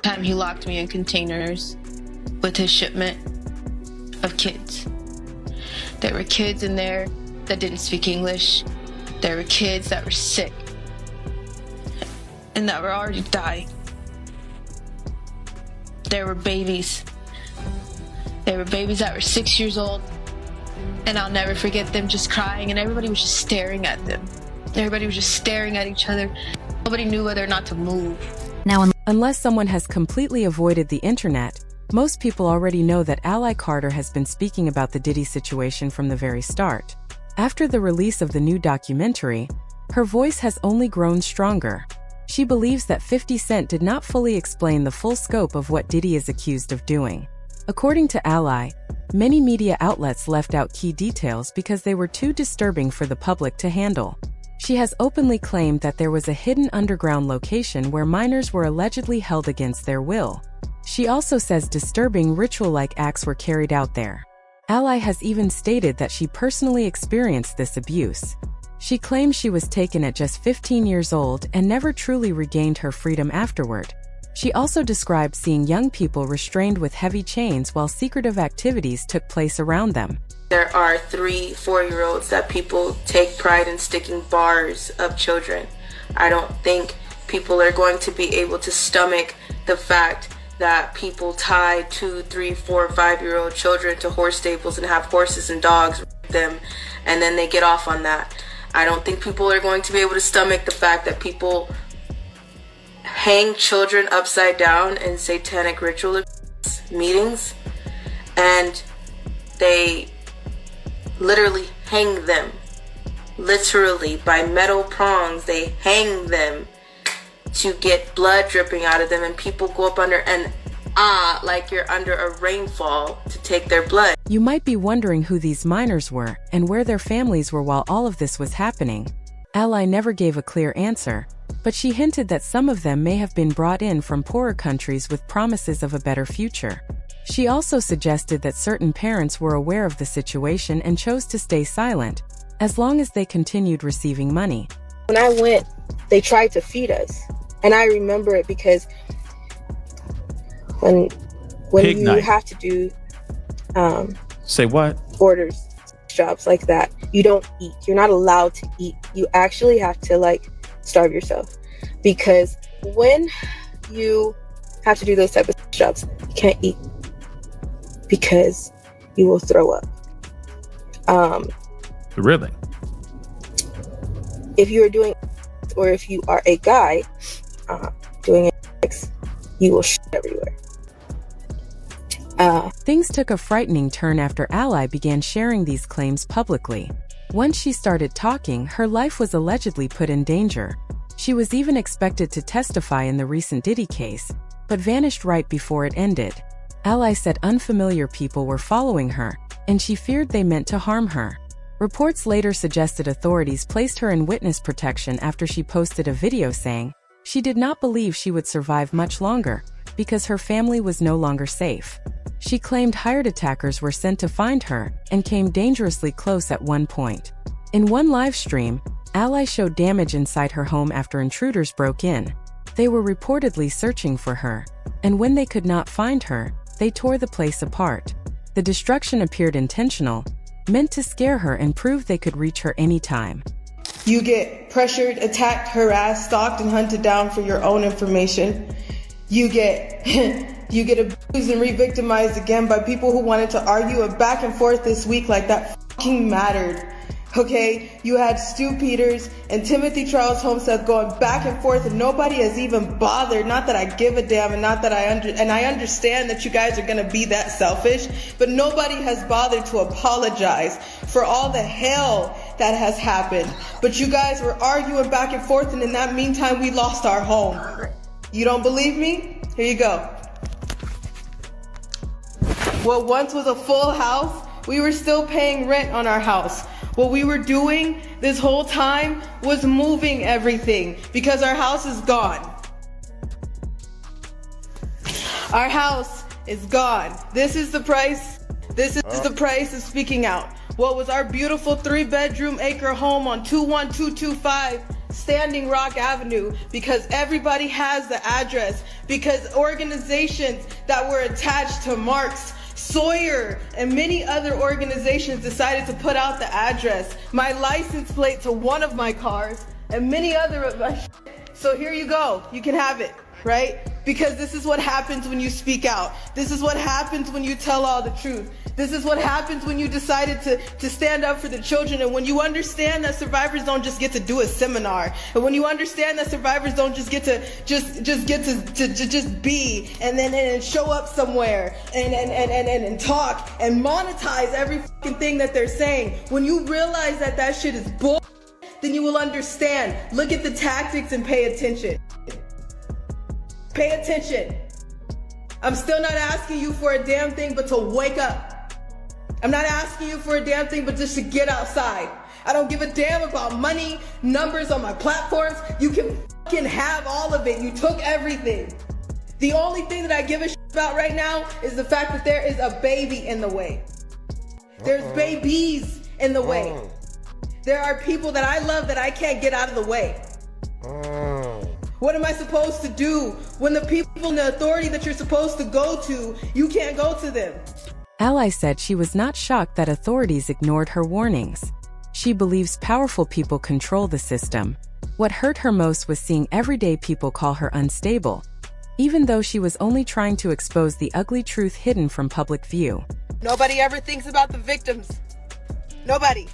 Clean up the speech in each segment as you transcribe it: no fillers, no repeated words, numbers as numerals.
Time he locked me in containers with his shipment of kids. There were kids in there that didn't speak English. There were kids that were sick and that were already dying. There were babies. There were babies that were 6 years old, and I'll never forget them just crying, and everybody was just staring at them. Everybody was just staring at each other. Nobody knew whether or not to move. Now, unless someone has completely avoided the internet, most people already know that Ally Carter has been speaking about the Diddy situation from the very start. After the release of the new documentary, her voice has only grown stronger. She believes that 50 Cent did not fully explain the full scope of what Diddy is accused of doing. According to Ally, many media outlets left out key details because they were too disturbing for the public to handle. She has openly claimed that there was a hidden underground location where minors were allegedly held against their will. She also says disturbing ritual-like acts were carried out there. Ally has even stated that she personally experienced this abuse. She claims she was taken at just 15 years old and never truly regained her freedom afterward. She also described seeing young people restrained with heavy chains while secretive activities took place around them. There are 3 4-year-olds that people take pride in sticking bars of children. I don't think people are going to be able to stomach the fact that people tie 2, 3, 4, 5-year-old children to horse stables and have horses and dogs with them, and then they get off on that. I don't think people are going to be able to stomach the fact that people hang children upside down in satanic ritual meetings, and they literally hang them. Literally, by metal prongs, they hang them to get blood dripping out of them, and people go up under and like you're under a rainfall to take their blood. You might be wondering who these minors were and where their families were while all of this was happening. Ally never gave a clear answer, but she hinted that some of them may have been brought in from poorer countries with promises of a better future. She also suggested that certain parents were aware of the situation and chose to stay silent, as long as they continued receiving money. When I went, they tried to feed us, and I remember it because when Pig you night. have to do Say what? orders, jobs like that, you don't eat. You're not allowed to eat. You actually have to starve yourself, because when you have to do those type of jobs, you can't eat because you will throw up. Really? If you are doing, or if you are a guy doing it, you will shit everywhere. Things took a frightening turn after Ally began sharing these claims publicly. Once she started talking, her life was allegedly put in danger. She was even expected to testify in the recent Diddy case, but vanished right before it ended. Ally said unfamiliar people were following her, and she feared they meant to harm her. Reports later suggested authorities placed her in witness protection after she posted a video saying she did not believe she would survive much longer because her family was no longer safe. She claimed hired attackers were sent to find her and came dangerously close at one point. In one live stream, Ally showed damage inside her home after intruders broke in. They were reportedly searching for her, and when they could not find her, they tore the place apart. The destruction appeared intentional, meant to scare her and prove they could reach her anytime. You get pressured, attacked, harassed, stalked, and hunted down for your own information. You get abused and re-victimized again by people who wanted to argue a back and forth this week like that fucking mattered. Okay, you had Stu Peters and Timothy Charles Homestead going back and forth, and nobody has even bothered. Not that I give a damn, and not that I understand that you guys are gonna be that selfish, but nobody has bothered to apologize for all the hell that has happened. But you guys were arguing back and forth, and in that meantime, we lost our home. You don't believe me? Here you go. What once was a full house, we were still paying rent on our house. What we were doing this whole time was moving everything because our house is gone. Our house is gone. This is the price. This is the price of speaking out. What was our beautiful 3-bedroom acre home on 21225 Standing Rock Avenue because everybody has the address, because organizations that were attached to Marx, Sawyer, and many other organizations decided to put out the address, my license plate to one of my cars, and many other of my shit. So here you go. You can have it, right? Because this is what happens when you speak out. This is what happens when you tell all the truth. This is what happens when you decided to stand up for the children, and when you understand that survivors don't just get to do a seminar, and when you understand that survivors don't just get to just be and show up somewhere and talk and monetize every fucking thing that they're saying. When you realize that that shit is bull, then you will understand. Look at the tactics and pay attention. Pay attention. I'm still not asking you for a damn thing but to wake up. I'm not asking you for a damn thing but just to get outside. I don't give a damn about money, numbers on my platforms. You can fucking have all of it. You took everything. The only thing that I give a shit about right now is the fact that there is a baby in the way. There's babies in the way. There are people that I love that I can't get out of the way. What am I supposed to do when the people in the authority that you're supposed to go to, you can't go to them? Ally said she was not shocked that authorities ignored her warnings. She believes powerful people control the system. What hurt her most was seeing everyday people call her unstable, even though she was only trying to expose the ugly truth hidden from public view. Nobody ever thinks about the victims. Nobody.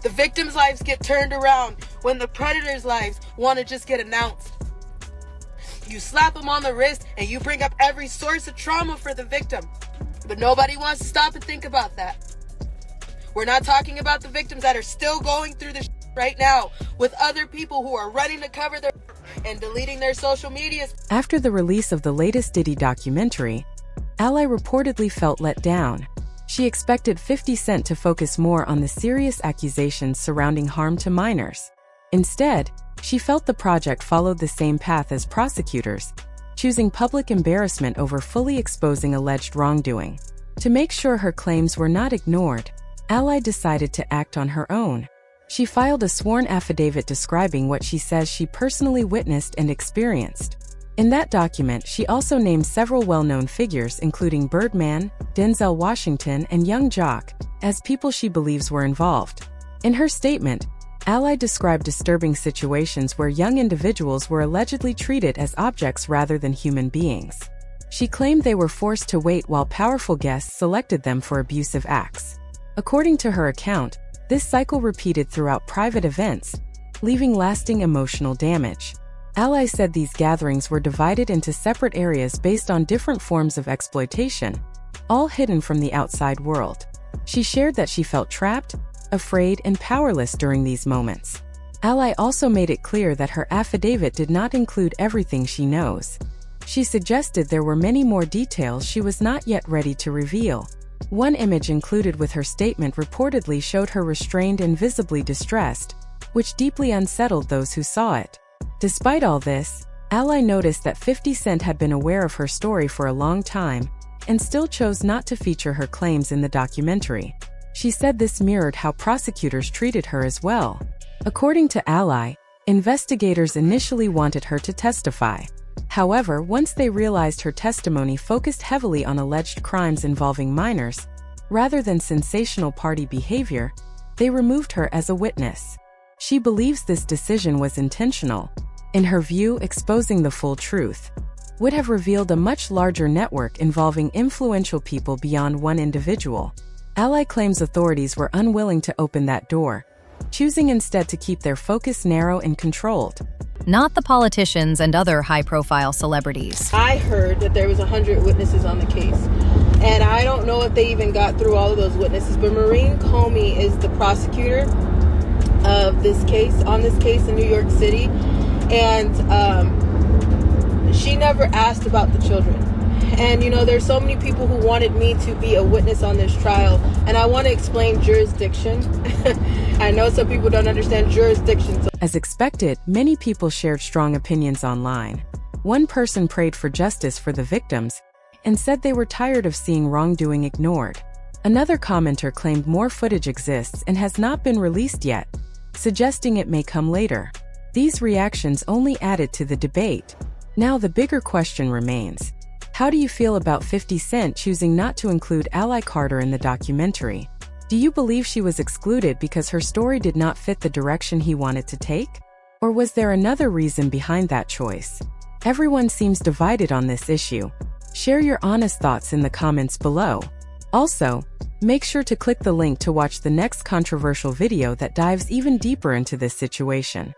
The victims' lives get turned around when the predators' lives want to just get announced. You slap them on the wrist and you bring up every source of trauma for the victim. But nobody wants to stop and think about that. We're not talking about the victims that are still going through this right now with other people who are running to cover their and deleting their social medias. After the release of the latest Diddy documentary, Ally reportedly felt let down. She expected 50 Cent to focus more on the serious accusations surrounding harm to minors. Instead, she felt the project followed the same path as prosecutors, choosing public embarrassment over fully exposing alleged wrongdoing. To make sure her claims were not ignored, Ally decided to act on her own. She filed a sworn affidavit describing what she says she personally witnessed and experienced. In that document, she also named several well-known figures including Birdman, Denzel Washington, and Young Jock as people she believes were involved. In her statement, Ally described disturbing situations where young individuals were allegedly treated as objects rather than human beings. She claimed they were forced to wait while powerful guests selected them for abusive acts. According to her account, this cycle repeated throughout private events, leaving lasting emotional damage. Ally said these gatherings were divided into separate areas based on different forms of exploitation, all hidden from the outside world. She shared that she felt trapped, afraid, and powerless during these moments. Ally also made it clear that her affidavit did not include everything she knows. She suggested there were many more details she was not yet ready to reveal. One image included with her statement reportedly showed her restrained and visibly distressed, which deeply unsettled those who saw it. Despite all this, Ally noticed that 50 Cent had been aware of her story for a long time and still chose not to feature her claims in the documentary. She said this mirrored how prosecutors treated her as well. According to Ally, investigators initially wanted her to testify. However, once they realized her testimony focused heavily on alleged crimes involving minors, rather than sensational party behavior, they removed her as a witness. She believes this decision was intentional. In her view, exposing the full truth would have revealed a much larger network involving influential people beyond one individual. Ally claims authorities were unwilling to open that door, choosing instead to keep their focus narrow and controlled. Not the politicians and other high-profile celebrities. I heard that there was 100 witnesses on the case, and I don't know if they even got through all of those witnesses, but Maureen Comey is the prosecutor of this case, on this case in New York City, and she never asked about the children. And you know, there's so many people who wanted me to be a witness on this trial, and I want to explain jurisdiction. I know some people don't understand jurisdiction. As expected, many people shared strong opinions online. One person prayed for justice for the victims and said they were tired of seeing wrongdoing ignored. Another commenter claimed more footage exists and has not been released yet, suggesting it may come later. These reactions only added to the debate. Now the bigger question remains. How do you feel about 50 Cent choosing not to include Ally Carter in the documentary? Do you believe she was excluded because her story did not fit the direction he wanted to take? Or was there another reason behind that choice? Everyone seems divided on this issue. Share your honest thoughts in the comments below. Also, make sure to click the link to watch the next controversial video that dives even deeper into this situation.